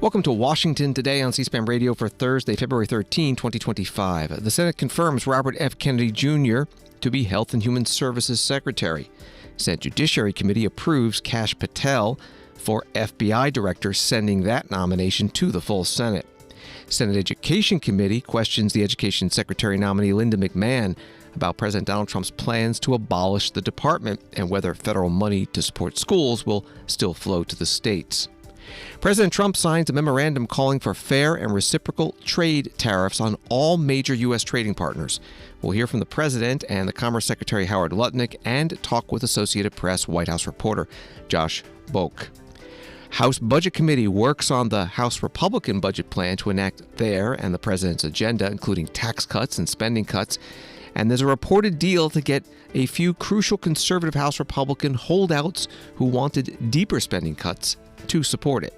Welcome to Washington Today on C-SPAN Radio for Thursday, February 13, 2025. The Senate confirms Robert F. Kennedy Jr. to be Health and Human Services Secretary. Senate Judiciary Committee approves Kash Patel for FBI Director, sending that nomination to the full Senate. Senate Education Committee questions the Education Secretary nominee Linda McMahon about President Donald Trump's plans to abolish the department and whether federal money to support schools will still flow to the states. President Trump signs a memorandum calling for fair and reciprocal trade tariffs on all major U.S. trading partners. We'll hear from the President and the Commerce Secretary Howard Lutnick and talk with Associated Press White House reporter Josh Boak. House Budget Committee works on the House Republican budget plan to enact their and the President's agenda, including tax cuts and spending cuts. And there's a reported deal to get a few crucial conservative House Republican holdouts who wanted deeper spending cuts to support it.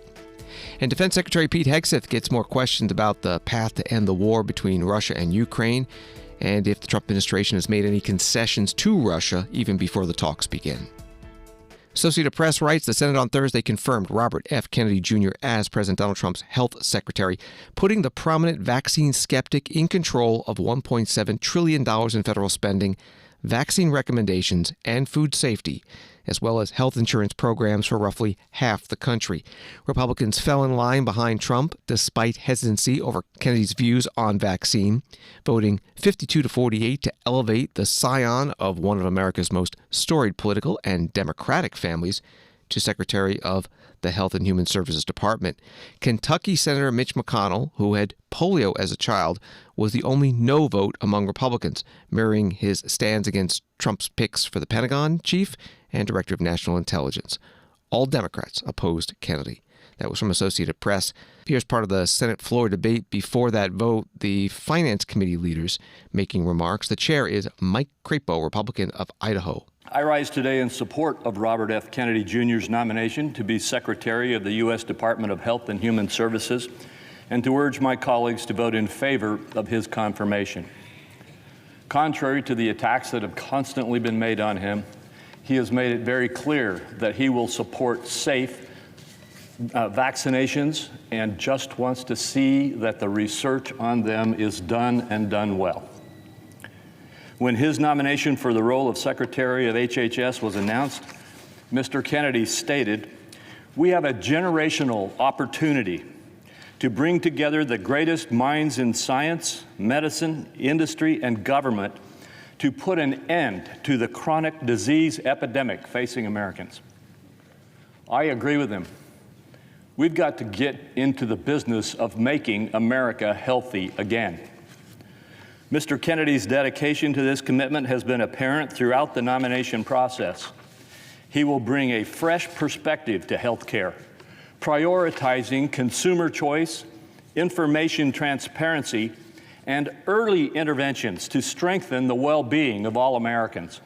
And Defense Secretary Pete Hegseth gets more questions about the path to end the war between Russia and Ukraine, and if the Trump administration has made any concessions to Russia even before the talks begin. Associated Press writes the Senate on Thursday confirmed Robert F. Kennedy Jr. as President Donald Trump's health secretary, putting the prominent vaccine skeptic in control of $1.7 trillion in federal spending, vaccine recommendations, and food safety, as well as health insurance programs for roughly half the country. Republicans fell in line behind Trump despite hesitancy over Kennedy's views on vaccine, voting 52-48 to elevate the scion of one of America's most storied political and democratic families to Secretary of the Health and Human Services Department. Kentucky Senator Mitch McConnell, who had polio as a child, was the only no vote among Republicans, mirroring his stands against Trump's picks for the Pentagon chief and Director of National Intelligence. All Democrats opposed Kennedy. That was from Associated Press. Here's part of the Senate floor debate. Before that vote, the Finance Committee leaders making remarks. The chair is Mike Crapo, Republican of Idaho. I rise today in support of Robert F. Kennedy Jr.'s nomination to be Secretary of the U.S. Department of Health and Human Services, and to urge my colleagues to vote in favor of his confirmation. Contrary to the attacks that have constantly been made on him, he has made it very clear that he will support safe vaccinations and just wants to see that the research on them is done and done well. When his nomination for the role of Secretary of HHS was announced, Mr. Kennedy stated, "We have a generational opportunity to bring together the greatest minds in science, medicine, industry, and government to put an end to the chronic disease epidemic facing Americans." I agree with him. We've got to get into the business of making America healthy again. Mr. Kennedy's dedication to this commitment has been apparent throughout the nomination process. He will bring a fresh perspective to health care, prioritizing consumer choice, information transparency, and early interventions to strengthen the well-being of all Americans.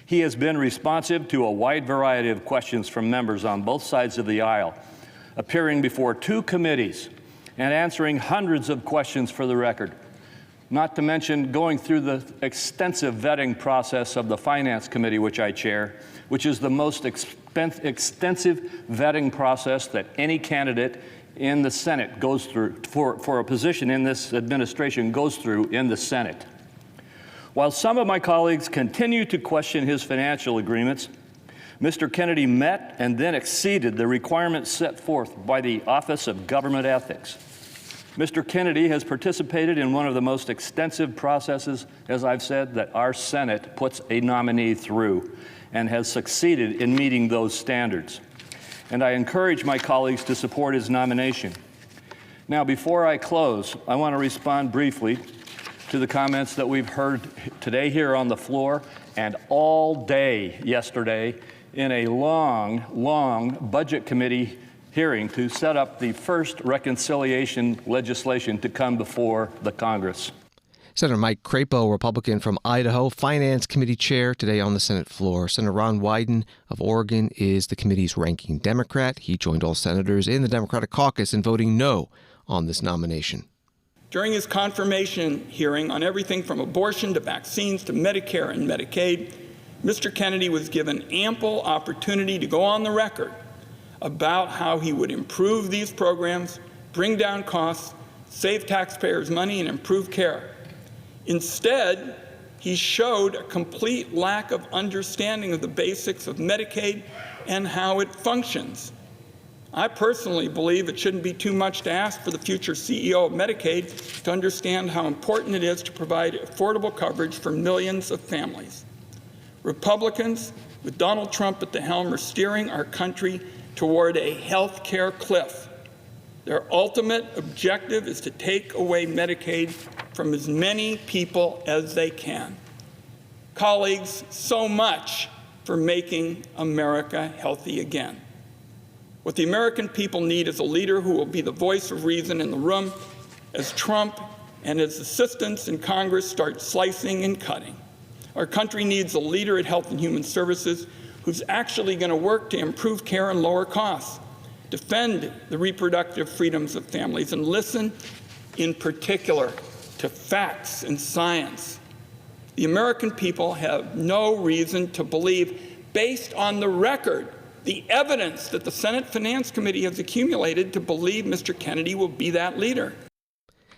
He has been responsive to a wide variety of questions from members on both sides of the aisle, appearing before 2 committees and answering hundreds of questions for the record, not to mention going through the extensive vetting process of the Finance Committee, which I chair, which is the most extensive vetting process that any candidate in the Senate goes through, for a position in this administration goes through in the Senate. While some of my colleagues continue to question his financial agreements, Mr. Kennedy met and then exceeded the requirements set forth by the Office of Government Ethics. Mr. Kennedy has participated in one of the most extensive processes, as I've said, that our Senate puts a nominee through, and has succeeded in meeting those standards. And I encourage my colleagues to support his nomination. Now, before I close, I want to respond briefly to the comments that we've heard today here on the floor and all day yesterday in a long Budget Committee hearing to set up the first reconciliation legislation to come before the Congress. Senator Mike Crapo, Republican from Idaho, Finance Committee Chair, today on the Senate floor. Senator Ron Wyden of Oregon is the committee's ranking Democrat. He joined all senators in the Democratic caucus in voting no on this nomination. During his confirmation hearing on everything from abortion to vaccines to Medicare and Medicaid, Mr. Kennedy was given ample opportunity to go on the record about how he would improve these programs, bring down costs, save taxpayers money, and improve care. Instead, he showed a complete lack of understanding of the basics of Medicaid and how it functions. I personally believe it shouldn't be too much to ask for the future CEO of Medicaid to understand how important it is to provide affordable coverage for millions of families. Republicans, with Donald Trump at the helm, are steering our country toward a health care cliff. Their ultimate objective is to take away Medicaid from as many people as they can. Colleagues, so much for making America healthy again. What the American people need is a leader who will be the voice of reason in the room as Trump and his assistants in Congress start slicing and cutting. Our country needs a leader at Health and Human Services who's actually going to work to improve care and lower costs, defend the reproductive freedoms of families, and listen in particular to facts and science. The American people have no reason to believe, based on the record, the evidence that the Senate Finance Committee has accumulated, to believe Mr. Kennedy will be that leader.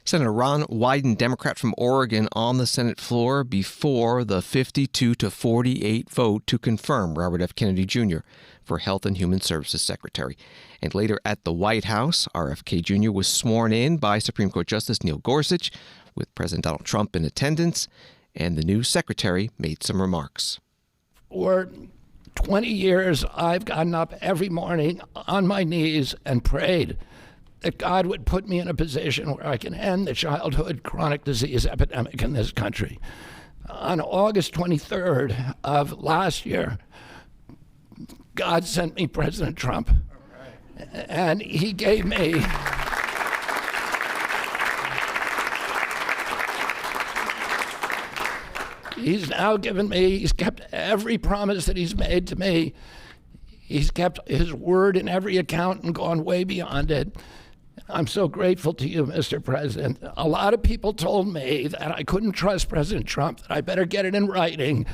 Senator Ron Wyden, Democrat from Oregon, on the Senate floor before the 52-48 vote to confirm Robert F. Kennedy Jr. for Health and Human Services Secretary. And later at the White House, RFK Jr. was sworn in by Supreme Court Justice Neil Gorsuch, with President Donald Trump in attendance, and the new secretary made some remarks. For 20 years, I've gotten up every morning on my knees and prayed that God would put me in a position where I can end the childhood chronic disease epidemic in this country. On August 23rd of last year, God sent me President Trump. And he gave me he's now given me, he's kept every promise that he's made to me. He's kept his word in every account and gone way beyond it. I'm so grateful to you, Mr. President. A lot of people told me that I couldn't trust President Trump, that I better get it in writing.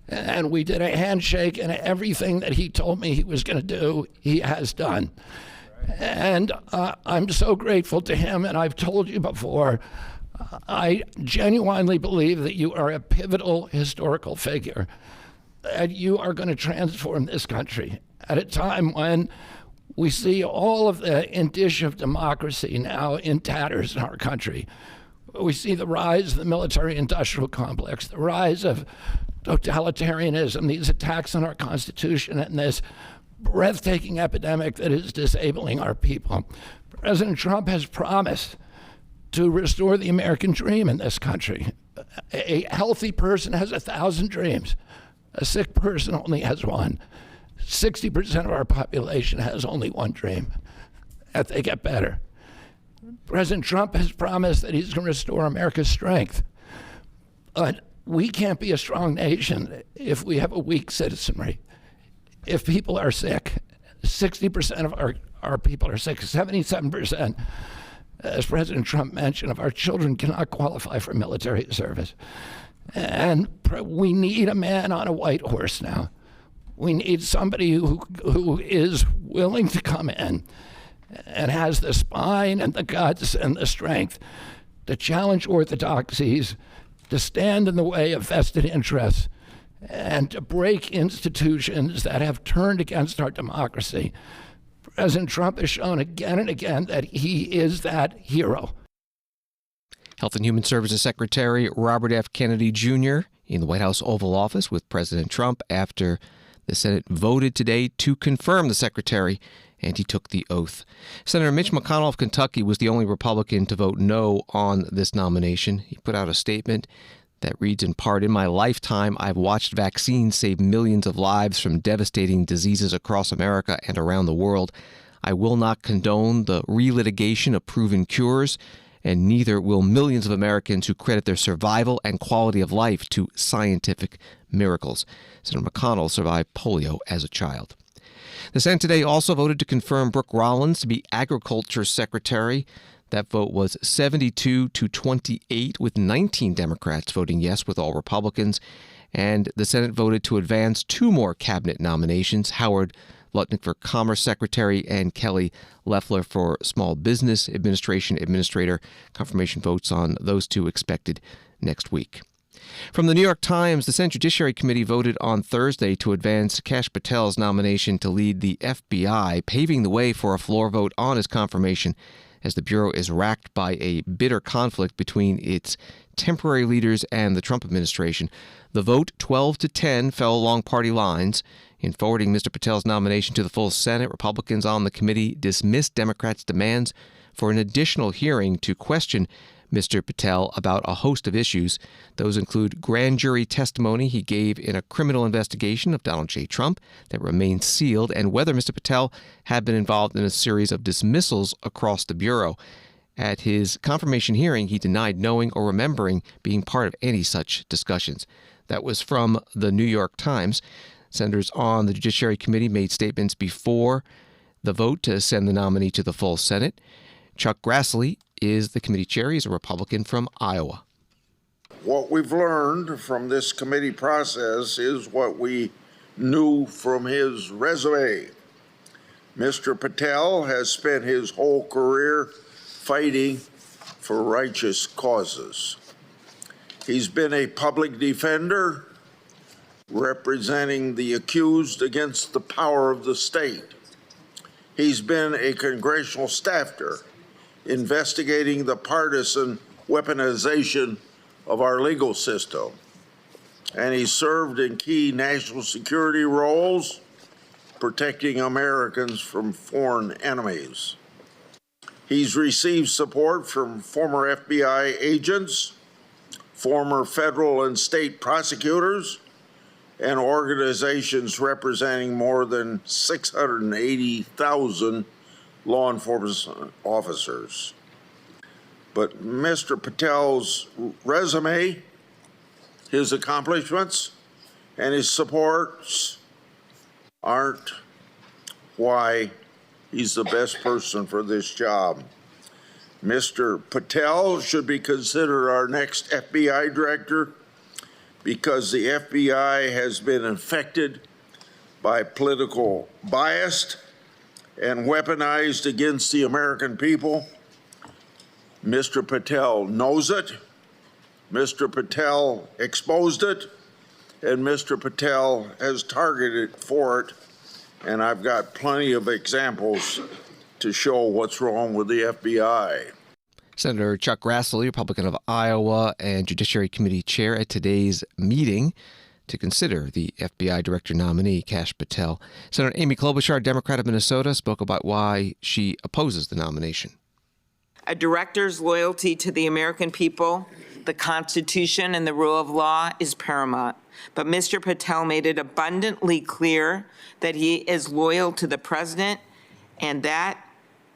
And we did a handshake, and everything that he told me he was going to do, he has done. And I'm so grateful to him, and I've told you before, I genuinely believe that you are a pivotal historical figure, that you are going to transform this country at a time when we see all of the indicia of democracy now in tatters in our country. We see the rise of the military-industrial complex, the rise of totalitarianism, these attacks on our Constitution, and this breathtaking epidemic that is disabling our people. President Trump has promised to restore the American dream in this country. A healthy person has 1,000 dreams. A sick person only has one. 60% of our population has only one dream, that they get better. President Trump has promised that he's going to restore America's strength. But we can't be a strong nation if we have a weak citizenry. If people are sick, 60% of our people are sick, 77%, as President Trump mentioned, of our children cannot qualify for military service. And we need a man on a white horse now. We need somebody who is willing to come in and has the spine and the guts and the strength to challenge orthodoxies, to stand in the way of vested interests, and to break institutions that have turned against our democracy. President Trump has shown again and again that he is that hero. Health and Human Services Secretary Robert F. Kennedy Jr. in the White House Oval Office with President Trump after the Senate voted today to confirm the secretary, and he took the oath. Senator Mitch McConnell of Kentucky was the only Republican to vote no on this nomination. He put out a statement that reads in part, "In my lifetime, I've watched vaccines save millions of lives from devastating diseases across America and around the world. I will not condone the relitigation of proven cures, and neither will millions of Americans who credit their survival and quality of life to scientific miracles." Senator McConnell survived polio as a child. The Senate today also voted to confirm Brooke Rollins to be Agriculture Secretary. That vote was 72-28, with 19 Democrats voting yes with all Republicans. And the Senate voted to advance two more cabinet nominations. Howard Lutnick for Commerce Secretary, and Kelly Loeffler for Small Business Administration Administrator. Confirmation votes on those two expected next week. From the New York Times, the Senate Judiciary Committee voted on Thursday to advance Kash Patel's nomination to lead the FBI, paving the way for a floor vote on his confirmation as the Bureau is racked by a bitter conflict between its temporary leaders and the Trump administration. The vote, 12-10, fell along party lines. In forwarding Mr. Patel's nomination to the full Senate, Republicans on the committee dismissed Democrats' demands for an additional hearing to question Mr. Patel about a host of issues. Those include grand jury testimony he gave in a criminal investigation of Donald J. Trump that remains sealed, and whether Mr. Patel had been involved in a series of dismissals across the Bureau. At his confirmation hearing, he denied knowing or remembering being part of any such discussions. That was from the New York Times. Senators on the Judiciary Committee made statements before the vote to send the nominee to the full Senate. Chuck Grassley is the committee chair. He's a Republican from Iowa. What we've learned from this committee process is what we knew from his resume. Mr. Patel has spent his whole career fighting for righteous causes. He's been a public defender representing the accused against the power of the state. He's been a congressional staffer investigating the partisan weaponization of our legal system. And he served in key national security roles, protecting Americans from foreign enemies. He's received support from former FBI agents, former federal and state prosecutors, and organizations representing more than 680,000 law enforcement officers. But Mr. Patel's resume, his accomplishments, and his supports aren't why he's the best person for this job. Mr. Patel should be considered our next FBI director because the FBI has been infected by political bias and weaponized against the American people. Mr. Patel knows it. Mr. Patel exposed it, and Mr. Patel has targeted for it. And I've got plenty of examples to show what's wrong with the FBI. Senator Chuck Grassley, Republican of Iowa and Judiciary Committee chair at today's meeting to consider the FBI director nominee, Kash Patel. Senator Amy Klobuchar, Democrat of Minnesota, spoke about why she opposes the nomination. A director's loyalty to the American people, the Constitution, and the rule of law is paramount. But Mr. Patel made it abundantly clear that he is loyal to the president, and that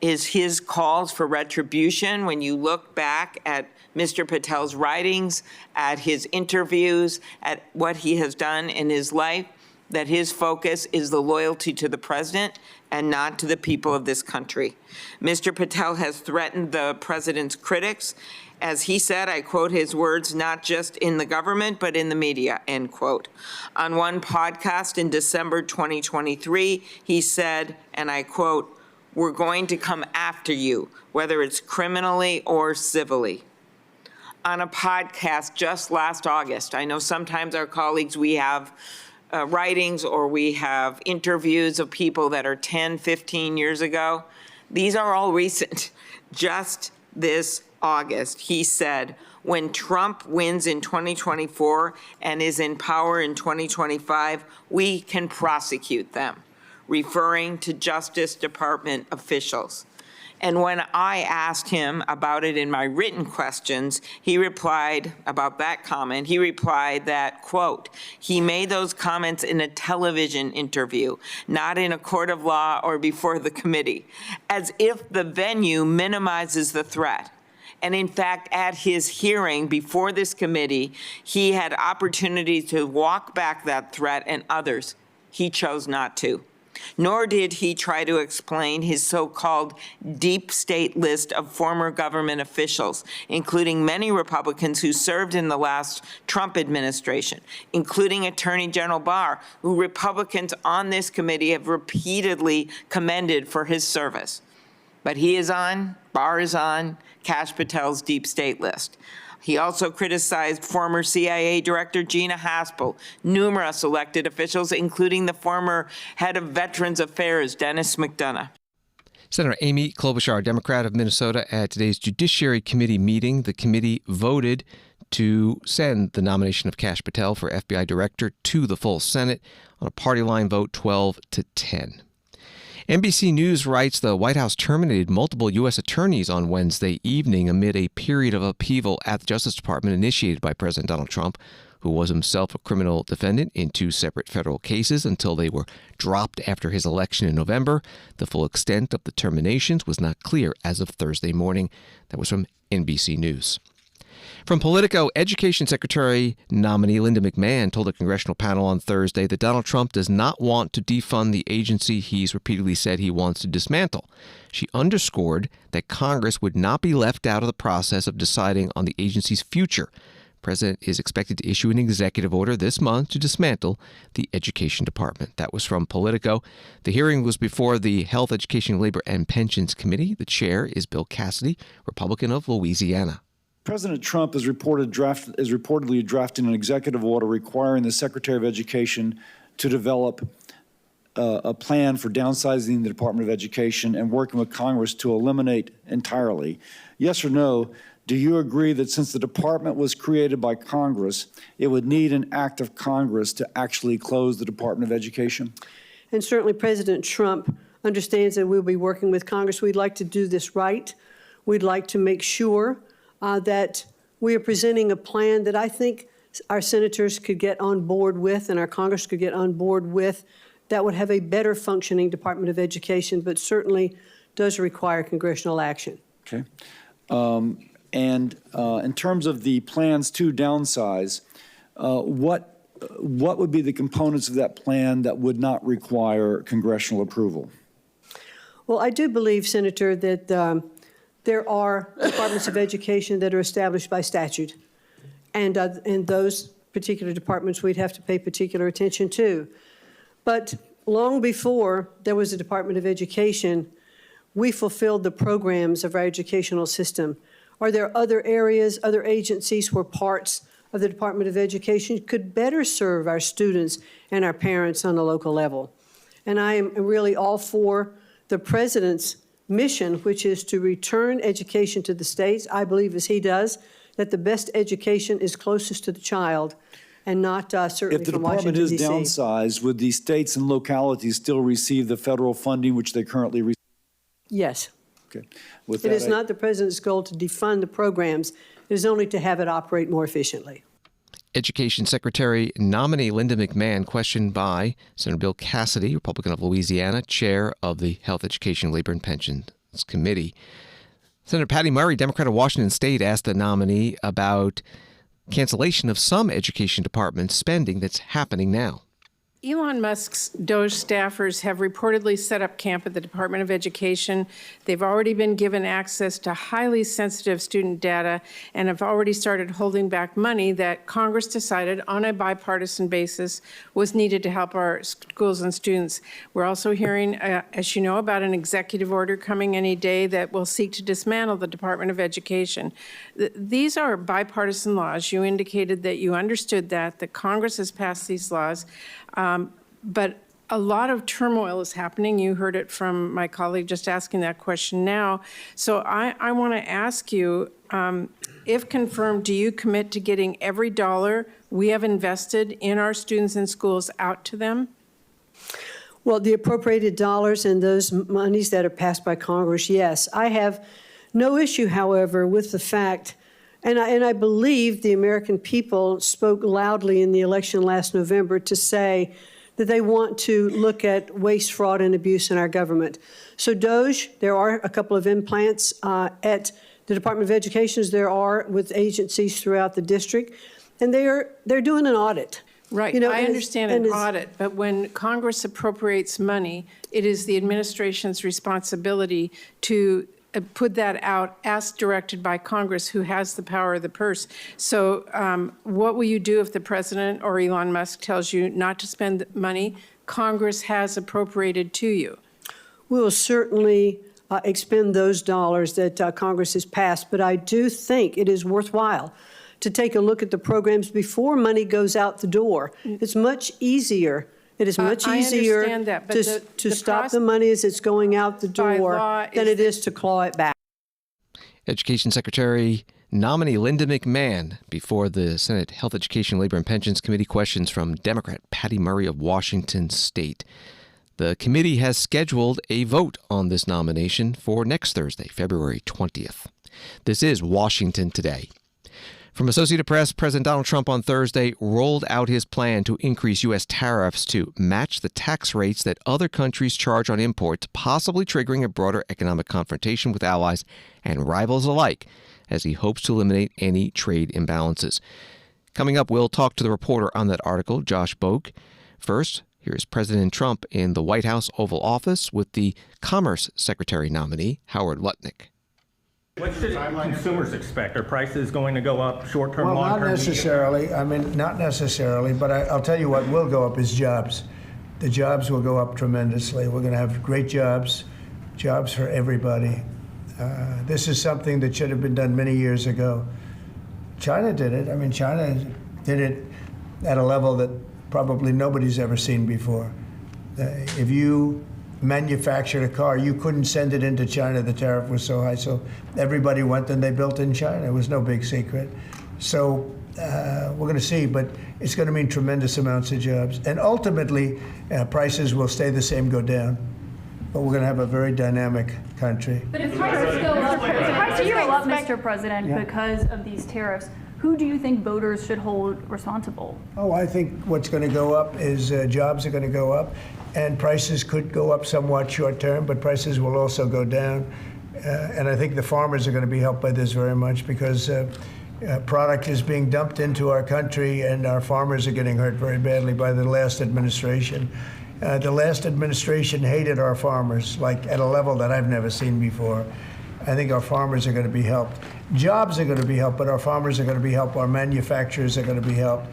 is his calls for retribution. When you look back at Mr. Patel's writings, at his interviews, at what he has done in his life, that his focus is the loyalty to the president and not to the people of this country. Mr. Patel has threatened the president's critics. As he said, I quote his words, not just in the government, but in the media, end quote. On one podcast in December 2023, he said, and I quote, "We're going to come after you, whether it's criminally or civilly." On a podcast just last August, I know sometimes our colleagues, we have writings or we have interviews of people that are 10, 15 years ago. These are all recent. Just this August, he said, when Trump wins in 2024 and is in power in 2025, we can prosecute them, referring to Justice Department officials. And when I asked him about it in my written questions, he replied about that comment, he replied that, quote, he made those comments in a television interview, not in a court of law or before the committee, as if the venue minimizes the threat. And in fact, at his hearing before this committee, he had opportunity to walk back that threat and others. He chose not to. Nor did he try to explain his so-called deep state list of former government officials, including many Republicans who served in the last Trump administration, including Attorney General Barr, who Republicans on this committee have repeatedly commended for his service. But he is on, Barr is on, Kash Patel's deep state list. He also criticized former CIA Director Gina Haspel, numerous elected officials, including the former head of Veterans Affairs, Dennis McDonough. Senator Amy Klobuchar, Democrat of Minnesota, at today's Judiciary Committee meeting, the committee voted to send the nomination of Kash Patel for FBI Director to the full Senate on a party line vote 12-10. NBC News writes the White House terminated multiple U.S. attorneys on Wednesday evening amid a period of upheaval at the Justice Department initiated by President Donald Trump, who was himself a criminal defendant in 2 separate federal cases until they were dropped after his election in November. The full extent of the terminations was not clear as of Thursday morning. That was from NBC News. From Politico, Education Secretary nominee Linda McMahon told a congressional panel on Thursday that Donald Trump does not want to defund the agency he's repeatedly said he wants to dismantle. She underscored that Congress would not be left out of the process of deciding on the agency's future. The president is expected to issue an executive order this month to dismantle the Education Department. That was from Politico. The hearing was before the Health, Education, Labor, and Pensions Committee. The chair is Bill Cassidy, Republican of Louisiana. President Trump is reportedly drafting an executive order requiring the Secretary of Education to develop a plan for downsizing the Department of Education and working with Congress to eliminate entirely. Yes or no, do you agree that since the department was created by Congress, it would need an act of Congress to actually close the Department of Education? And certainly President Trump understands that we'll be working with Congress. We'd like to do this right. We'd like to make sure that we are presenting a plan that I think our senators could get on board with and our Congress could get on board with that would have a better functioning Department of Education, but certainly does require congressional action. Okay. In terms of the plans to downsize, what would be the components of that plan that would not require congressional approval? Well, I do believe, Senator, that there are departments of education that are established by statute, and those particular departments we'd have to pay particular attention to. But long before there was a Department of Education, we fulfilled the programs of our educational system. Are there other areas, other agencies where parts of the Department of Education could better serve our students and our parents on a local level? And I am really all for the President's mission, which is to return education to the states. I believe, as he does, that the best education is closest to the child and not certainly from Washington, D.C. If the department is downsized, would the states and localities still receive the federal funding which they currently receive? Yes. Okay. It is not the President's goal to defund the programs. It is only to have it operate more efficiently. Education Secretary nominee Linda McMahon, questioned by Senator Bill Cassidy, Republican of Louisiana, chair of the Health, Education, Labor, and Pensions Committee. Senator Patty Murray, Democrat of Washington State, asked the nominee about cancellation of some education department spending that's happening now. Elon Musk's DOJ staffers have reportedly set up camp at the Department of Education. They've already been given access to highly sensitive student data and have already started holding back money that Congress decided on a bipartisan basis was needed to help our schools and students. We're also hearing, as you know, about an executive order coming any day that will seek to dismantle the Department of Education. These are bipartisan laws. You indicated that you understood that Congress has passed these laws. But a lot of turmoil is happening. You heard it from my colleague just asking that question now. So I want to ask you, if confirmed, do you commit to getting every dollar we have invested in our students and schools out to them? Well, the appropriated dollars and those monies that are passed by Congress, yes. I have no issue, however, with the fact, and I believe the American people spoke loudly in the election last November to say that they want to look at waste, fraud, and abuse in our government. So DOJ, there are a couple of implants at the Department of Education, as there are with agencies throughout the district, and they're doing an audit. Right. You know, I understand and an audit, but when Congress appropriates money, it is the administration's responsibility to put that out as directed by Congress, who has the power of the purse. So what will you do if the president or Elon Musk tells you not to spend money Congress has appropriated to you? We will certainly expend those dollars that Congress has passed, but I do think it is worthwhile to take a look at the programs before money goes out the door. It's much easier. It is much easier understand that, but to stop the money as it's going out the door than it is to claw it back. Education Secretary nominee Linda McMahon before the Senate Health, Education, Labor, and Pensions Committee. Questions from Democrat Patty Murray of Washington State. The committee has scheduled a vote on this nomination for next Thursday, February 20th. This is Washington Today. From Associated Press, President Donald Trump on Thursday rolled out his plan to increase U.S. tariffs to match the tax rates that other countries charge on imports, possibly triggering a broader economic confrontation with allies and rivals alike, as he hopes to eliminate any trade imbalances. Coming up, we'll talk to the reporter on that article, Josh Boak. First, here's President Trump in the White House Oval Office with the Commerce Secretary nominee, Howard Lutnick. What should consumers expect? Are prices going to go up short-term, long-term? Well, not necessarily. I mean, not necessarily, but I'll tell you what will go up is jobs. The jobs will go up tremendously. We're going to have great jobs for everybody. This is something that should have been done many years ago. China did it. I mean, China did it at a level that probably nobody's ever seen before. If you manufactured a car, you couldn't send it into China. The tariff was so high, so everybody went and they built in China. It was no big secret. So we're going to see, but it's going to mean tremendous amounts of jobs. And ultimately, prices will stay the same, go down. But we're going to have a very dynamic country. But if prices go up, Mr. President, because of these tariffs, who do you think voters should hold responsible? Oh, I think what's going to go up is jobs are going to go up, and prices could go up somewhat short term, but prices will also go down. And I think the farmers are going to be helped by this very much because product is being dumped into our country, and our farmers are getting hurt very badly by the last administration. The last administration hated our farmers, like at a level that I've never seen before. I think our farmers are going to be helped. Jobs are going to be helped, but our farmers are going to be helped. Our manufacturers are going to be helped.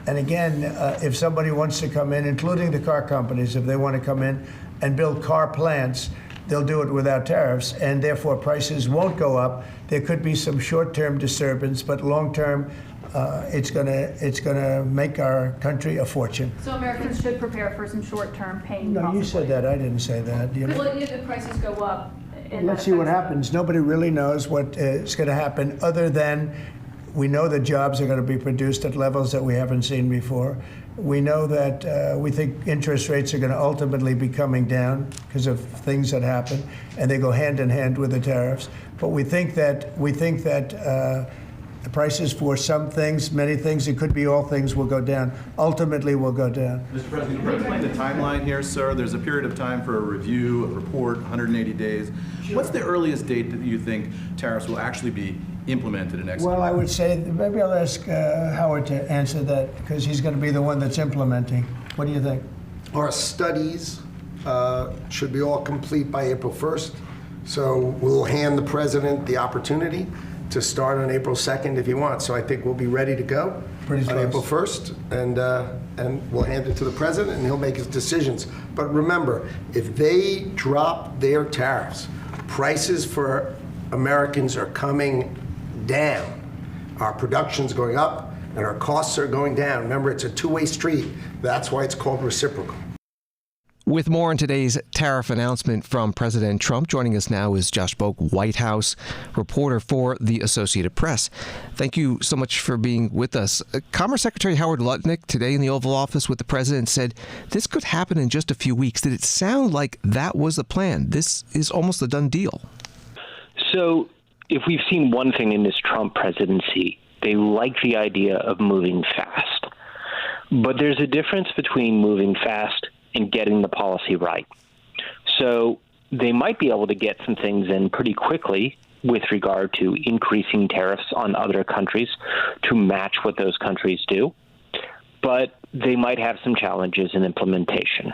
And again, if somebody wants to come in, including the car companies, if they want to come in and build car plants, they'll do it without tariffs, and therefore prices won't go up. There could be some short-term disturbance, but long-term, it's gonna make our country a fortune. So Americans should prepare for some short-term pain. No, possibly. you said that. I didn't say that. You know? Well, if the prices go up, let's see what happens. Nobody really knows what is going to happen, other than we know that jobs are going to be produced at levels that we haven't seen before. We know that we think interest rates are going to ultimately be coming down because of things that happen, and they go hand in hand with the tariffs. But we think that the prices for some things, many things, it could be all things, will go down. Ultimately, will go down. Mr. President, can you explain the timeline here, sir? There's a period of time for a review, a report, 180 days. Sure. What's the earliest date that you think tariffs will actually be implemented in executed? Well, I would say, maybe I'll ask Howard to answer that, because he's going to be the one that's implementing. What do you think? Our studies should be all complete by April 1st. So we'll hand the president the opportunity to start on April 2nd if he wants. So I think we'll be ready to go on April 1st, and we'll hand it to the president, and he'll make his decisions. But remember, if they drop their tariffs, prices for Americans are coming down. Our production's going up, and our costs are going down. Remember, it's a two-way street. That's why it's called reciprocal. With more on today's tariff announcement from President Trump, joining us now is Josh Boak, White House reporter for the Associated Press. Thank you so much for being with us. Commerce Secretary Howard Lutnick today in the Oval Office with the president said this could happen in just a few weeks. Did it sound like that was the plan? This is almost a done deal. So if we've seen one thing in this Trump presidency, they like the idea of moving fast. But there's a difference between moving fast and getting the policy right. So they might be able to get some things in pretty quickly with regard to increasing tariffs on other countries to match what those countries do. But they might have some challenges in implementation.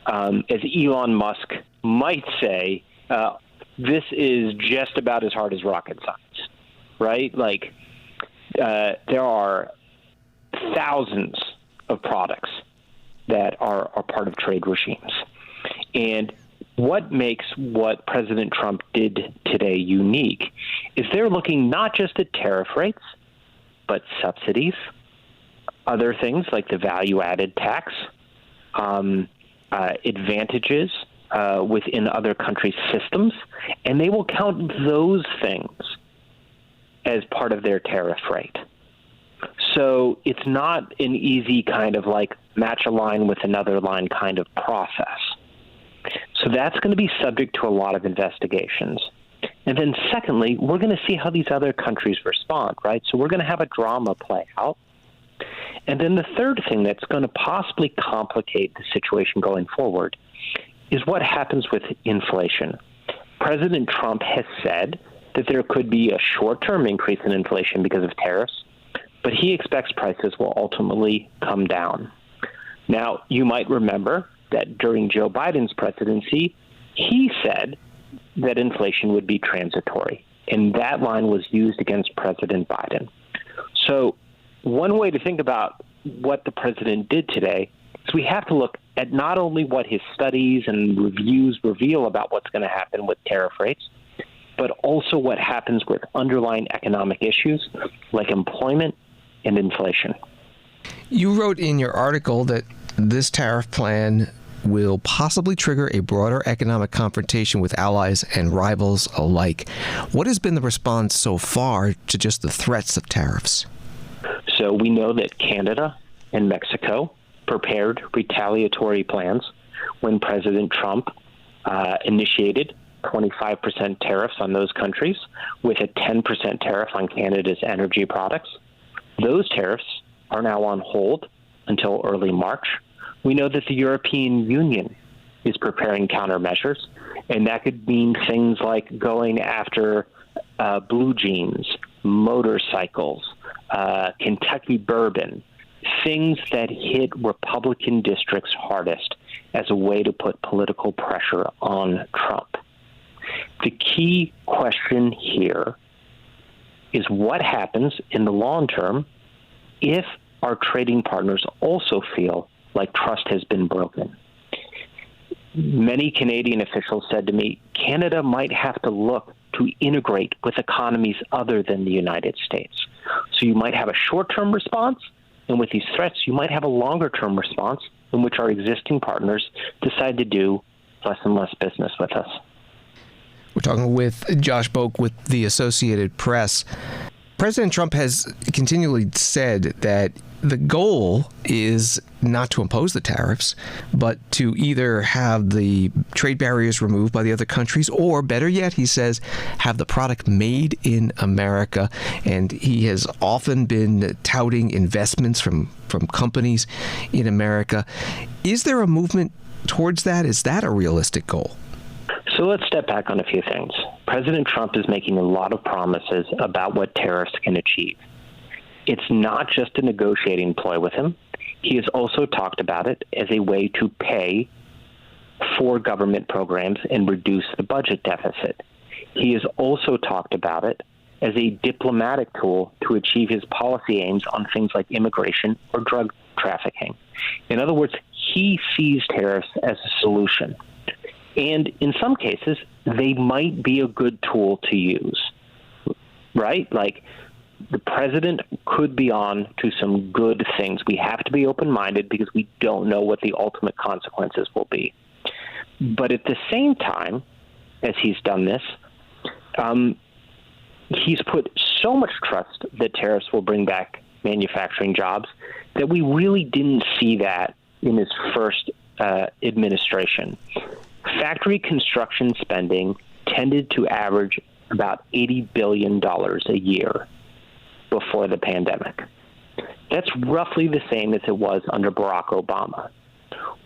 As Elon Musk might say, this is just about as hard as rocket science, right? Like, there are thousands of products that are part of trade regimes. And what makes what President Trump did today unique is they're looking not just at tariff rates, but subsidies, other things like the value-added tax, advantages within other countries' systems, and they will count those things as part of their tariff rate. So it's not an easy kind of like match a line with another line kind of process. So that's going to be subject to a lot of investigations. And then secondly, we're going to see how these other countries respond, right? So we're going to have a drama play out. And then the third thing that's going to possibly complicate the situation going forward is what happens with inflation. President Trump has said that there could be a short-term increase in inflation because of tariffs, but he expects prices will ultimately come down. Now, you might remember that during Joe Biden's presidency, he said that inflation would be transitory, and that line was used against President Biden. So one way to think about what the president did today is we have to look at not only what his studies and reviews reveal about what's going to happen with tariff rates, but also what happens with underlying economic issues like employment and inflation. You wrote in your article that this tariff plan will possibly trigger a broader economic confrontation with allies and rivals alike. What has been the response so far to just the threats of tariffs? So we know that Canada and Mexico prepared retaliatory plans when President Trump initiated 25% tariffs on those countries with a 10% tariff on Canada's energy products. Those tariffs are now on hold until early March. We know that the European Union is preparing countermeasures, and that could mean things like going after blue jeans, motorcycles, Kentucky bourbon, things that hit Republican districts hardest as a way to put political pressure on Trump. The key question here is what happens in the long term if our trading partners also feel like trust has been broken. Many Canadian officials said to me, Canada might have to look to integrate with economies other than the United States. So you might have a short-term response, and with these threats, you might have a longer-term response in which our existing partners decide to do less and less business with us. We're talking with Josh Boak with the Associated Press. President Trump has continually said that the goal is not to impose the tariffs, but to either have the trade barriers removed by the other countries, or better yet, he says, have the product made in America. And he has often been touting investments from companies in America. Is there a movement towards that? Is that a realistic goal? So let's step back on a few things. President Trump is making a lot of promises about what tariffs can achieve. It's not just a negotiating ploy with him. He has also talked about it as a way to pay for government programs and reduce the budget deficit. He has also talked about it as a diplomatic tool to achieve his policy aims on things like immigration or drug trafficking. In other words, he sees tariffs as a solution. And in some cases, they might be a good tool to use, right? Like, the president could be on to some good things. We have to be open-minded because we don't know what the ultimate consequences will be. But at the same time, as he's done this, he's put so much trust that tariffs will bring back manufacturing jobs that we really didn't see that in his first administration. Factory construction spending tended to average about $80 billion a year before the pandemic. That's roughly the same as it was under Barack Obama.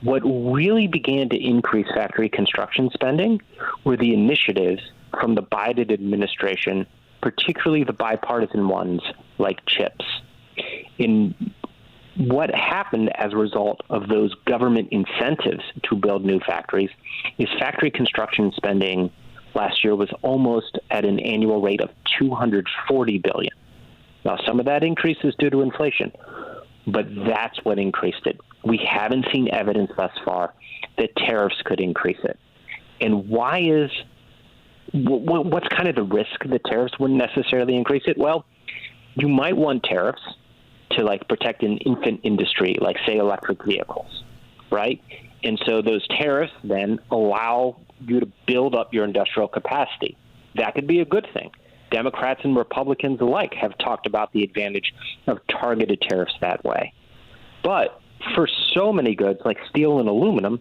What really began to increase factory construction spending were the initiatives from the Biden administration, particularly the bipartisan ones like CHIPS. In what happened as a result of those government incentives to build new factories is factory construction spending last year was almost at an annual rate of $240 billion. Now, some of that increase is due to inflation, but that's what increased it. We haven't seen evidence thus far that tariffs could increase it. And what's kind of the risk that tariffs wouldn't necessarily increase it? Well, you might want tariffs to protect an infant industry, like say electric vehicles, right? And so those tariffs then allow you to build up your industrial capacity. That could be a good thing. Democrats and Republicans alike have talked about the advantage of targeted tariffs that way. But for so many goods like steel and aluminum,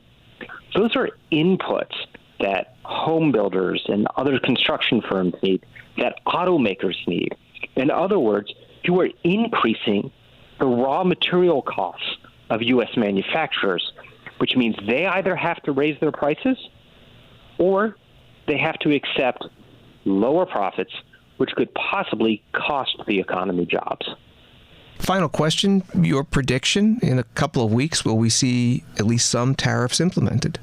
those are inputs that home builders and other construction firms need, that automakers need. In other words, you are increasing the raw material costs of U.S. manufacturers, which means they either have to raise their prices or they have to accept lower profits, which could possibly cost the economy jobs. Final question, your prediction, in a couple of weeks, will we see at least some tariffs implemented?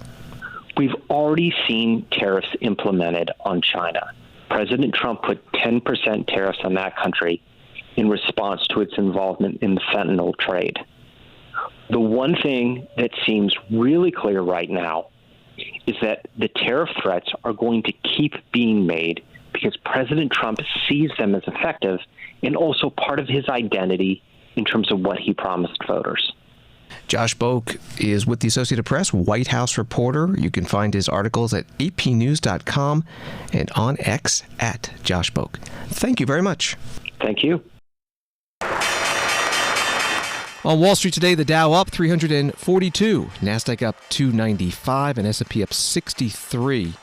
We've already seen tariffs implemented on China. President Trump put 10% tariffs on that country in response to its involvement in the fentanyl trade. The one thing that seems really clear right now is that the tariff threats are going to keep being made because President Trump sees them as effective and also part of his identity in terms of what he promised voters. Josh Boak is with the Associated Press, White House reporter. You can find his articles at apnews.com and on X at Josh Boak. Thank you very much. Thank you. On Wall Street today, the Dow up 342, NASDAQ up 295, and S&P up 63.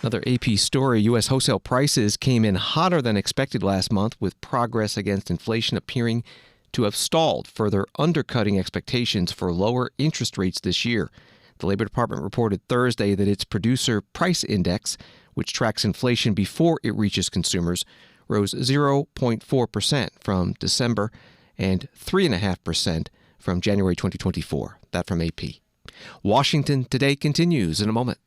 Another AP story, U.S. wholesale prices came in hotter than expected last month, with progress against inflation appearing to have stalled, further undercutting expectations for lower interest rates this year. The Labor Department reported Thursday that its producer price index, which tracks inflation before it reaches consumers, rose 0.4% from December and 3.5% from January 2024. That from AP. Washington Today continues in a moment.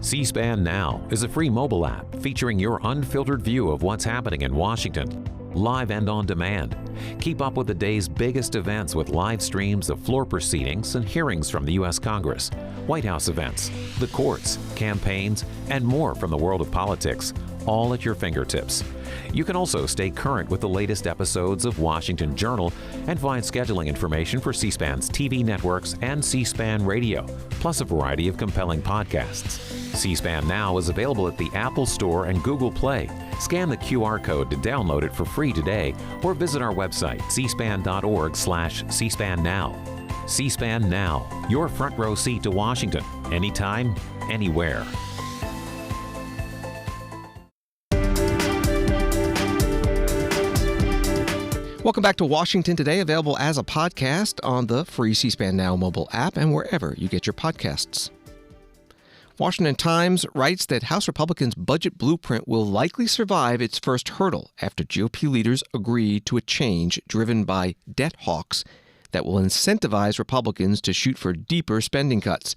C-SPAN Now is a free mobile app featuring your unfiltered view of what's happening in Washington, live and on demand. Keep up with the day's biggest events with live streams of floor proceedings and hearings from the U.S. Congress, White House events, the courts, campaigns, and more from the world of politics, all at your fingertips. You can also stay current with the latest episodes of Washington Journal and find scheduling information for C-SPAN's TV networks and C-SPAN Radio, plus a variety of compelling podcasts. C-SPAN Now is available at the Apple Store and Google Play. Scan the QR code to download it for free today or visit our website, cspan.org/C-SPAN Now. C-SPAN Now, your front row seat to Washington, anytime, anywhere. Welcome back to Washington Today, available as a podcast on the free C-SPAN Now mobile app and wherever you get your podcasts. Washington Times writes that House Republicans' budget blueprint will likely survive its first hurdle after GOP leaders agree to a change driven by debt hawks that will incentivize Republicans to shoot for deeper spending cuts.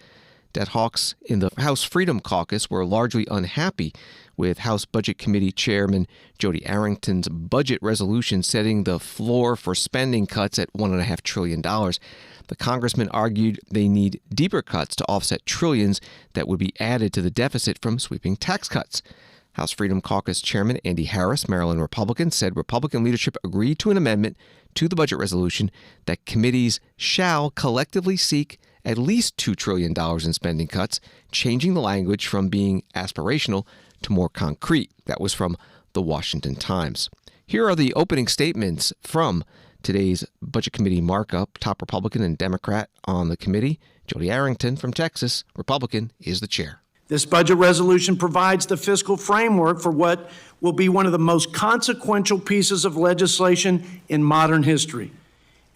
Debt hawks in the House Freedom Caucus were largely unhappy with House Budget Committee Chairman Jody Arrington's budget resolution setting the floor for spending cuts at $1.5 trillion. The congressman argued they need deeper cuts to offset trillions that would be added to the deficit from sweeping tax cuts. House Freedom Caucus Chairman Andy Harris, Maryland Republican, said Republican leadership agreed to an amendment to the budget resolution that committees shall collectively seek at least $2 trillion in spending cuts, changing the language from being aspirational to more concrete. That was from the Washington Times. Here are the opening statements from today's Budget Committee markup. Top Republican and Democrat on the committee, Jody Arrington from Texas, Republican, is the chair. This budget resolution provides the fiscal framework for what will be one of the most consequential pieces of legislation in modern history,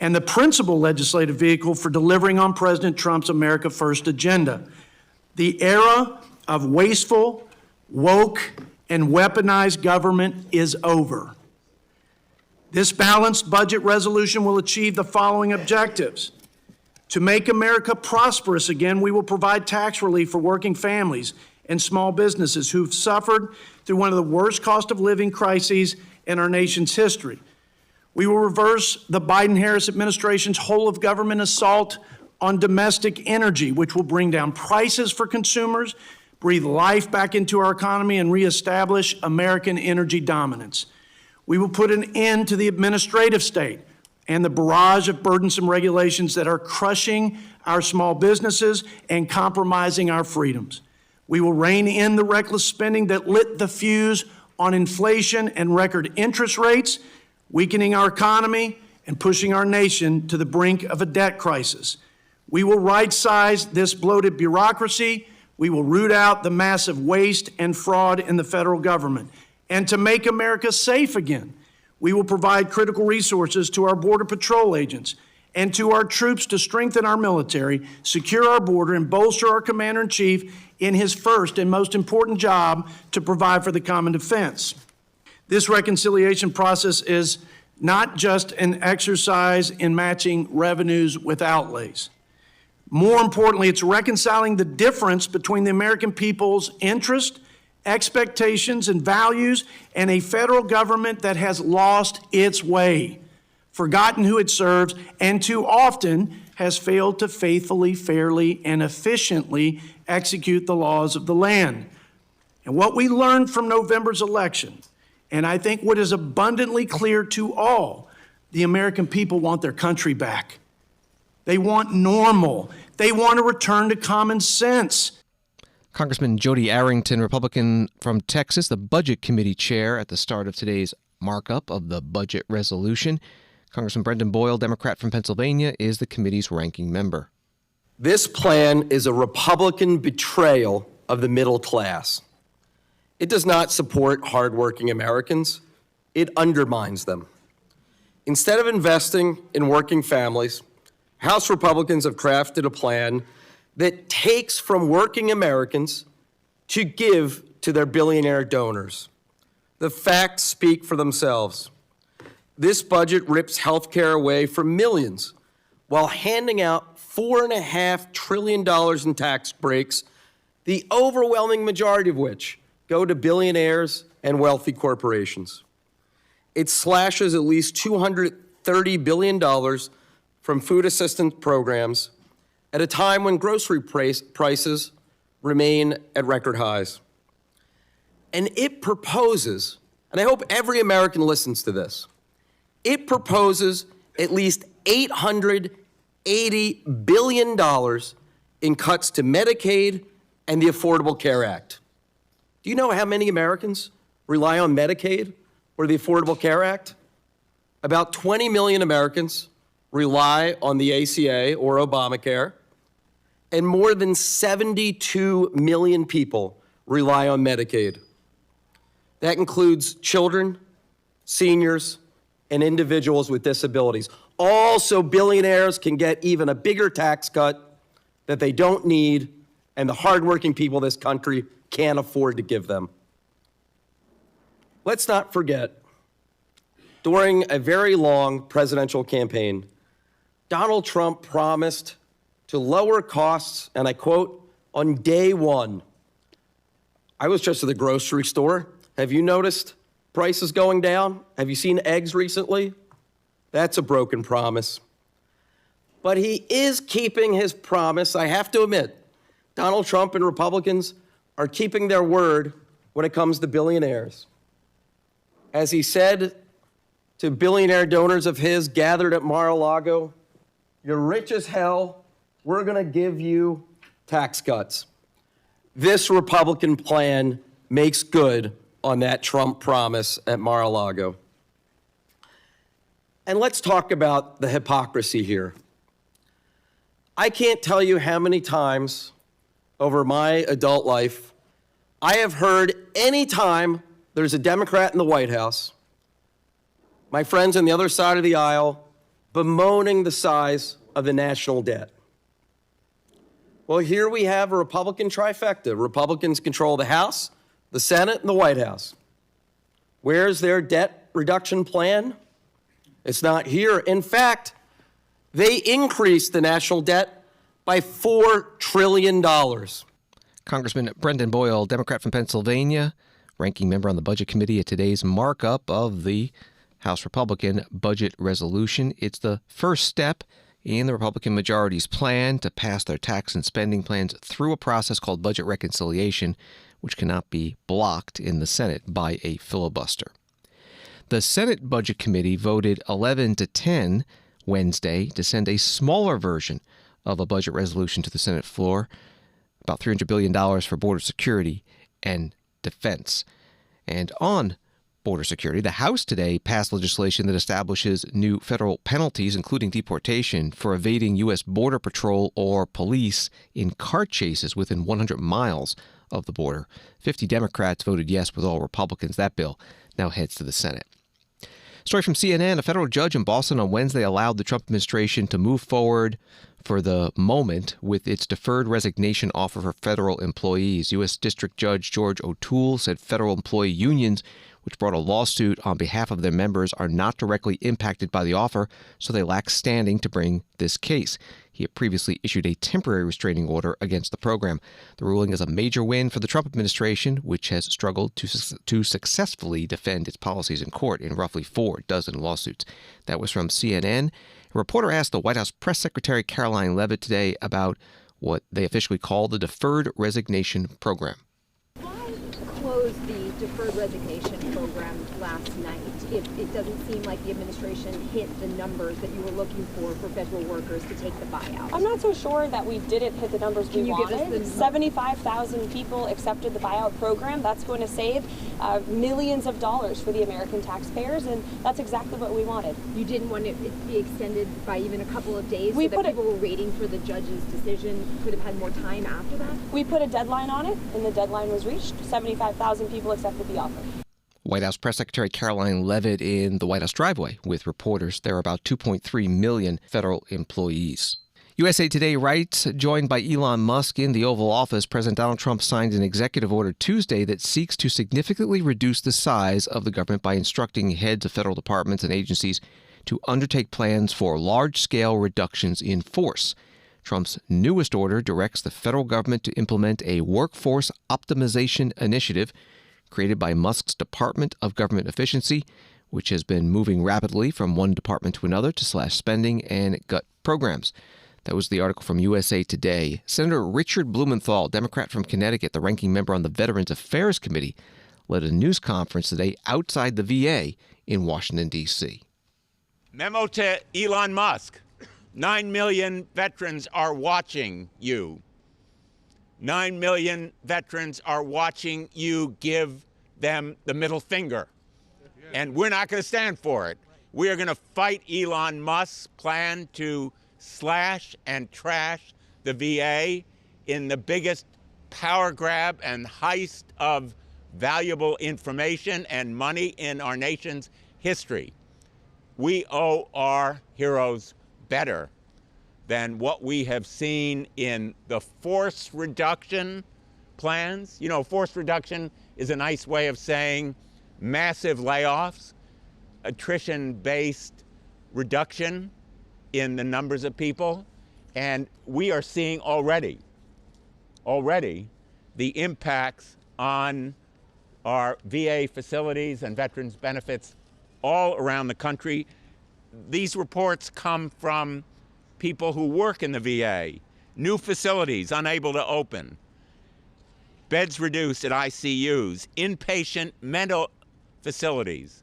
and the principal legislative vehicle for delivering on President Trump's America First agenda. The era of wasteful, woke, and weaponized government is over. This balanced budget resolution will achieve the following objectives. To make America prosperous again, we will provide tax relief for working families and small businesses who've suffered through one of the worst cost of living crises in our nation's history. We will reverse the Biden-Harris administration's whole-of-government assault on domestic energy, which will bring down prices for consumers, breathe life back into our economy, and reestablish American energy dominance. We will put an end to the administrative state and the barrage of burdensome regulations that are crushing our small businesses and compromising our freedoms. We will rein in the reckless spending that lit the fuse on inflation and record interest rates, weakening our economy and pushing our nation to the brink of a debt crisis. We will right-size this bloated bureaucracy. We will root out the massive waste and fraud in the federal government. And to make America safe again, we will provide critical resources to our Border Patrol agents and to our troops to strengthen our military, secure our border, and bolster our Commander-in-Chief in his first and most important job to provide for the common defense. This reconciliation process is not just an exercise in matching revenues with outlays. More importantly, it's reconciling the difference between the American people's interest, expectations, and values, and a federal government that has lost its way, forgotten who it serves, and too often has failed to faithfully, fairly, and efficiently execute the laws of the land. And what we learned from November's election, and I think what is abundantly clear to all, the American people want their country back. They want normal. They want to return to common sense. Congressman Jody Arrington, Republican from Texas, the Budget Committee chair at the start of today's markup of the budget resolution. Congressman Brendan Boyle, Democrat from Pennsylvania, is the committee's ranking member. This plan is a Republican betrayal of the middle class. It does not support hardworking Americans. It undermines them. Instead of investing in working families, House Republicans have crafted a plan that takes from working Americans to give to their billionaire donors. The facts speak for themselves. This budget rips health care away from millions while handing out $4.5 trillion in tax breaks, the overwhelming majority of which go to billionaires and wealthy corporations. It slashes at least $230 billion from food assistance programs at a time when grocery prices remain at record highs. And it proposes, and I hope every American listens to this, it proposes at least $880 billion in cuts to Medicaid and the Affordable Care Act. Do you know how many Americans rely on Medicaid or the Affordable Care Act? About 20 million Americans rely on the ACA or Obamacare, and more than 72 million people rely on Medicaid. That includes children, seniors, and individuals with disabilities. Also, billionaires can get even a bigger tax cut that they don't need, and the hardworking people of this country can't afford to give them. Let's not forget, during a very long presidential campaign, Donald Trump promised to lower costs, and I quote, on day one. I was just at the grocery store. Have you noticed prices going down? Have you seen eggs recently? That's a broken promise. But he is keeping his promise. I have to admit, Donald Trump and Republicans are keeping their word when it comes to billionaires. As he said to billionaire donors of his gathered at Mar-a-Lago, "You're rich as hell. We're going to give you tax cuts." This Republican plan makes good on that Trump promise at Mar-a-Lago. And let's talk about the hypocrisy here. I can't tell you how many times over my adult life I have heard any time there's a Democrat in the White House, my friends on the other side of the aisle bemoaning the size of the national debt. Well, here we have a Republican trifecta. Republicans control the House, the Senate, and the White House. Where's their debt reduction plan? It's not here. In fact, they increased the national debt by $4 trillion. Congressman Brendan Boyle, Democrat from Pennsylvania, ranking member on the Budget Committee at today's markup of the House Republican budget resolution. It's the first step in the Republican majority's plan to pass their tax and spending plans through a process called budget reconciliation, which cannot be blocked in the Senate by a filibuster. The Senate Budget Committee voted 11-10 Wednesday to send a smaller version of a budget resolution to the Senate floor, about $300 billion for border security and defense. And on border security, the House today passed legislation that establishes new federal penalties, including deportation, for evading U.S. Border Patrol or police in car chases within 100 miles of the border. 50 Democrats voted yes with all Republicans. That bill now heads to the Senate. Story from CNN. A federal judge in Boston on Wednesday allowed the Trump administration to move forward for the moment with its deferred resignation offer for federal employees. U.S. District Judge George O'Toole said federal employee unions, which brought a lawsuit on behalf of their members, are not directly impacted by the offer, so they lack standing to bring this case. He had previously issued a temporary restraining order against the program. The ruling is a major win for the Trump administration, which has struggled to successfully defend its policies in court in roughly 4 dozen lawsuits. That was from CNN. A reporter asked the White House Press Secretary Caroline Leavitt today about what they officially call the Deferred Resignation Program. Why close the Deferred Resignation Program last night if it doesn't seem like the administration hit the numbers that you were looking for federal workers to take the buyout? I'm not so sure that we didn't hit the numbers we wanted. 75,000 people accepted the buyout program. That's going to save millions of dollars for the American taxpayers, and that's exactly what we wanted. You didn't want it to be extended by even a couple of days so that people were waiting for the judge's decision, could have had more time after that? We put a deadline on it, and the deadline was reached. 75,000 people accepted the offer. White House Press Secretary Caroline Leavitt in the White House driveway with reporters. There are about 2.3 million federal employees. USA Today writes, joined by Elon Musk in the Oval Office, President Donald Trump signed an executive order Tuesday that seeks to significantly reduce the size of the government by instructing heads of federal departments and agencies to undertake plans for large-scale reductions in force. Trump's newest order directs the federal government to implement a workforce optimization initiative created by Musk's Department of Government Efficiency, which has been moving rapidly from one department to another to slash spending and gut programs. That was the article from USA Today. Senator Richard Blumenthal, Democrat from Connecticut, the ranking member on the Veterans Affairs Committee, led a news conference today outside the VA in Washington, D.C. Memo to Elon Musk. 9 million veterans are watching you. 9 million veterans are watching you give them the middle finger. And we're not going to stand for it. We are going to fight Elon Musk's plan to slash and trash the VA in the biggest power grab and heist of valuable information and money in our nation's history. We owe our heroes better than what we have seen in the force reduction plans. You know, force reduction is a nice way of saying massive layoffs, attrition-based reduction in the numbers of people. And we are seeing already the impacts on our VA facilities and veterans benefits all around the country. These reports come from people who work in the VA, new facilities unable to open, beds reduced at ICUs, inpatient mental facilities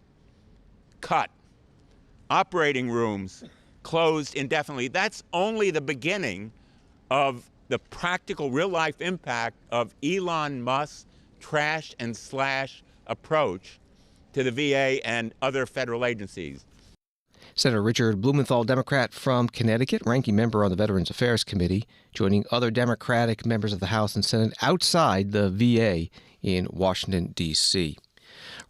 cut, operating rooms closed indefinitely. That's only the beginning of the practical real-life impact of Elon Musk's trash and slash approach to the VA and other federal agencies. Senator Richard Blumenthal, Democrat from Connecticut, ranking member on the Veterans Affairs Committee, joining other Democratic members of the House and Senate outside the VA in Washington, D.C.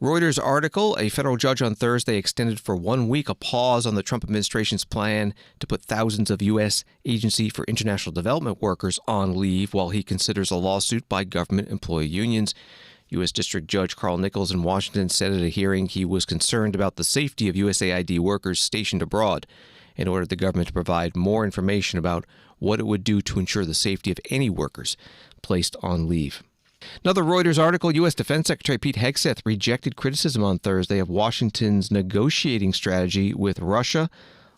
Reuters article, a federal judge on Thursday extended for 1 week a pause on the Trump administration's plan to put thousands of U.S. Agency for International Development workers on leave while he considers a lawsuit by government employee unions. U.S. District Judge Carl Nichols in Washington said at a hearing he was concerned about the safety of USAID workers stationed abroad and ordered the government to provide more information about what it would do to ensure the safety of any workers placed on leave. Another Reuters article, U.S. Defense Secretary Pete Hegseth rejected criticism on Thursday of Washington's negotiating strategy with Russia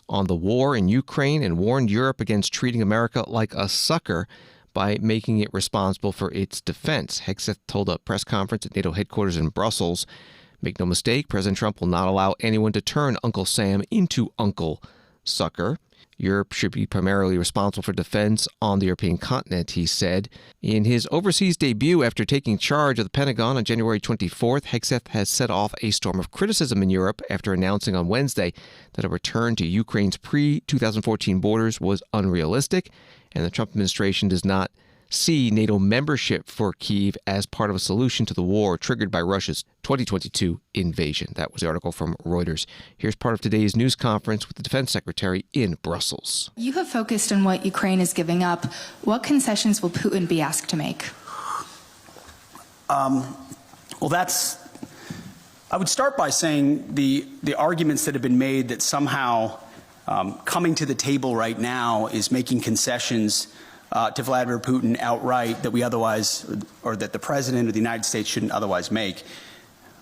on the war in Ukraine and warned Europe against treating America like a sucker by making it responsible for its defense. Hegseth told a press conference at NATO headquarters in Brussels, "Make no mistake, President Trump will not allow anyone to turn Uncle Sam into Uncle Sucker. Europe should be primarily responsible for defense on the European continent," he said. In his overseas debut after taking charge of the Pentagon on January 24th, Hegseth has set off a storm of criticism in Europe after announcing on Wednesday that a return to Ukraine's pre-2014 borders was unrealistic, and the Trump administration does not see NATO membership for Kyiv as part of a solution to the war triggered by Russia's 2022 invasion. That was the article from Reuters. Here's part of today's news conference with the Defense Secretary in Brussels. You have focused on what Ukraine is giving up. What concessions will Putin be asked to make? I would start by saying the arguments that have been made that somehow coming to the table right now is making concessions to Vladimir Putin outright that we otherwise, or that the President of the United States shouldn't otherwise make.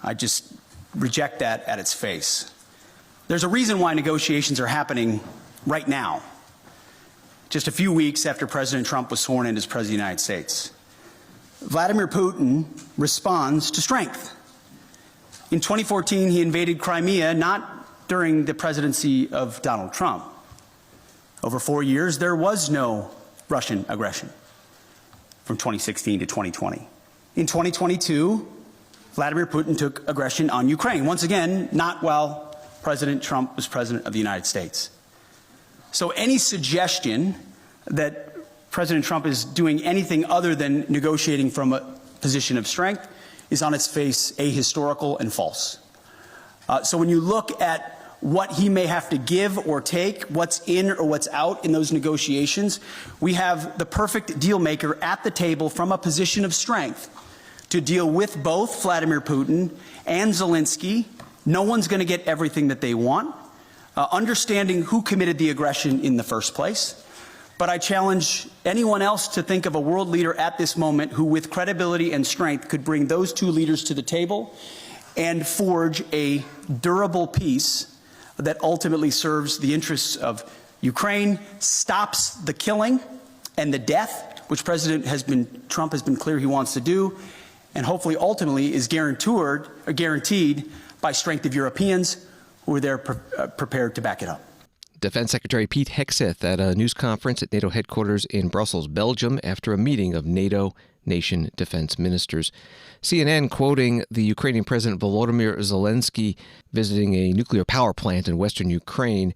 I just reject that at its face. There's a reason why negotiations are happening right now, just a few weeks after President Trump was sworn in as President of the United States. Vladimir Putin responds to strength. In 2014, he invaded Crimea, not during the presidency of Donald Trump. Over 4 years, there was no Russian aggression from 2016 to 2020. In 2022, Vladimir Putin took aggression on Ukraine. Once again, not while President Trump was President of the United States. So any suggestion that President Trump is doing anything other than negotiating from a position of strength is on its face ahistorical and false. So when you look at what he may have to give or take, what's in or what's out in those negotiations, we have the perfect deal maker at the table from a position of strength to deal with both Vladimir Putin and Zelensky. No one's going to get everything that they want, understanding who committed the aggression in the first place. But I challenge anyone else to think of a world leader at this moment who, with credibility and strength, could bring those two leaders to the table and forge a durable peace that ultimately serves the interests of Ukraine, stops the killing and the death, which Trump has been clear he wants to do, and hopefully ultimately is guaranteed by strength of Europeans who are there prepared to back it up. Defense Secretary Pete Hegseth at a news conference at NATO headquarters in Brussels, Belgium, after a meeting of NATO nation defense ministers. CNN quoting the Ukrainian President Volodymyr Zelensky visiting a nuclear power plant in western Ukraine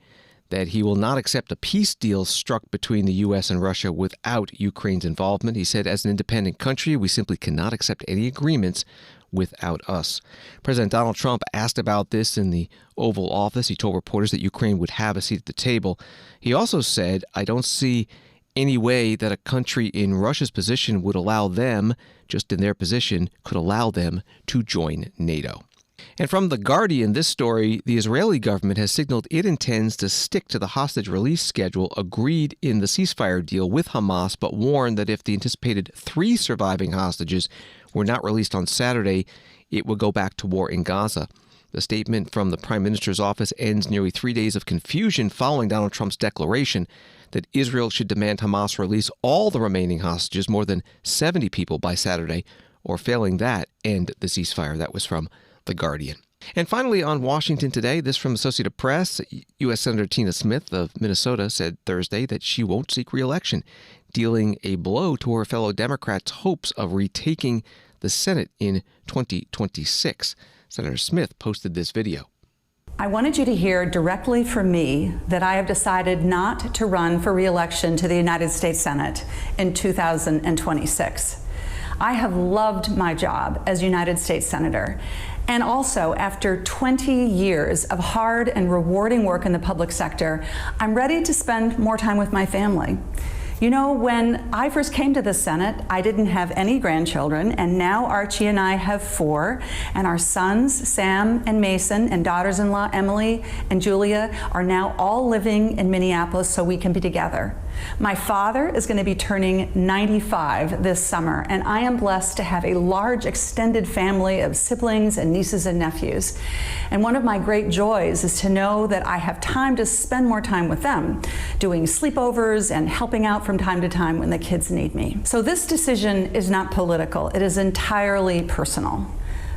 that he will not accept a peace deal struck between the U.S. and Russia without Ukraine's involvement. He said, "As an independent country, we simply cannot accept any agreements without us." President Donald Trump asked about this in the Oval Office. He told reporters that Ukraine would have a seat at the table. He also said, "I don't see any way that a country in Russia's position would allow them, just in their position, could allow them to join NATO." And from The Guardian, this story, the Israeli government has signaled it intends to stick to the hostage release schedule agreed in the ceasefire deal with Hamas, but warned that if the anticipated 3 surviving hostages were not released on Saturday, it would go back to war in Gaza. The statement from the Prime Minister's office ends nearly 3 days of confusion following Donald Trump's declaration that Israel should demand Hamas release all the remaining hostages, more than 70 people, by Saturday, or failing that, end the ceasefire. That was from The Guardian. And finally, on Washington Today, this from Associated Press, U.S. Senator Tina Smith of Minnesota said Thursday that she won't seek re-election, dealing a blow to her fellow Democrats' hopes of retaking the Senate in 2026. Senator Smith posted this video. I wanted you to hear directly from me that I have decided not to run for re-election to the United States Senate in 2026. I have loved my job as United States Senator. And also, after 20 years of hard and rewarding work in the public sector, I'm ready to spend more time with my family. You know, when I first came to the Senate, I didn't have any grandchildren, and now Archie and I have 4, and our sons, Sam and Mason, and daughters-in-law, Emily and Julia, are now all living in Minneapolis so we can be together. My father is going to be turning 95 this summer, and I am blessed to have a large extended family of siblings and nieces and nephews. And one of my great joys is to know that I have time to spend more time with them, doing sleepovers and helping out from time to time when the kids need me. So this decision is not political, it is entirely personal.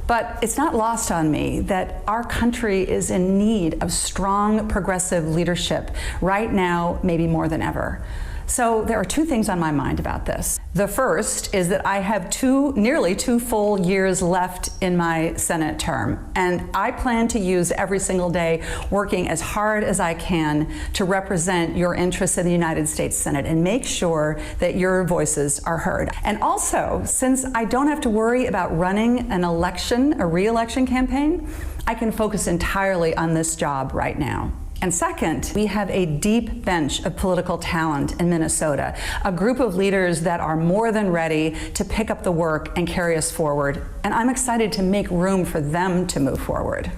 But it's not lost on me that our country is in need of strong progressive leadership right now, maybe more than ever. So there are 2 things on my mind about this. The first is that I have nearly 2 full years left in my Senate term, and I plan to use every single day working as hard as I can to represent your interests in the United States Senate and make sure that your voices are heard. And also, since I don't have to worry about running an election, a re-election campaign, I can focus entirely on this job right now. And second, we have a deep bench of political talent in Minnesota, a group of leaders that are more than ready to pick up the work and carry us forward. And I'm excited to make room for them to move forward.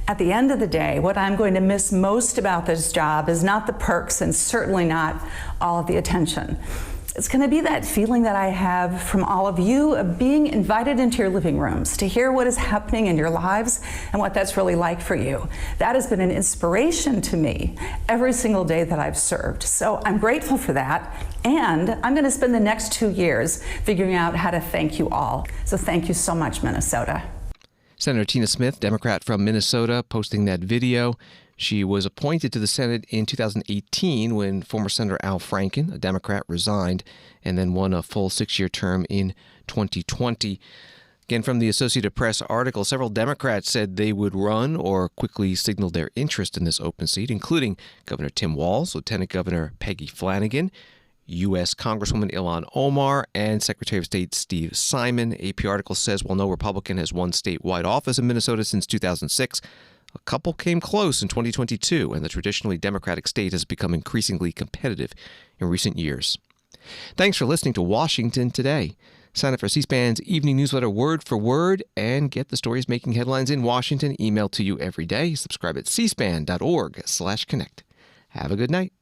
At the end of the day, what I'm going to miss most about this job is not the perks and certainly not all of the attention. It's going to be that feeling that I have from all of you of being invited into your living rooms to hear what is happening in your lives and what that's really like for you. That has been an inspiration to me every single day that I've served. So I'm grateful for that. And I'm going to spend the next 2 years figuring out how to thank you all. So thank you so much, Minnesota. Senator Tina Smith, Democrat from Minnesota, posting that video. She was appointed to the Senate in 2018 when former Senator Al Franken, a Democrat, resigned and then won a full 6-year term in 2020. Again, from the Associated Press article, several Democrats said they would run or quickly signaled their interest in this open seat, including Governor Tim Walz, Lieutenant Governor Peggy Flanagan, U.S. Congresswoman Ilhan Omar, and Secretary of State Steve Simon. AP article says while no Republican has won statewide office in Minnesota since 2006, a couple came close in 2022, and the traditionally Democratic state has become increasingly competitive in recent years. Thanks for listening to Washington Today. Sign up for C-SPAN's evening newsletter word for word and get the stories making headlines in Washington emailed to you every day. Subscribe at cspan.org/connect. Have a good night.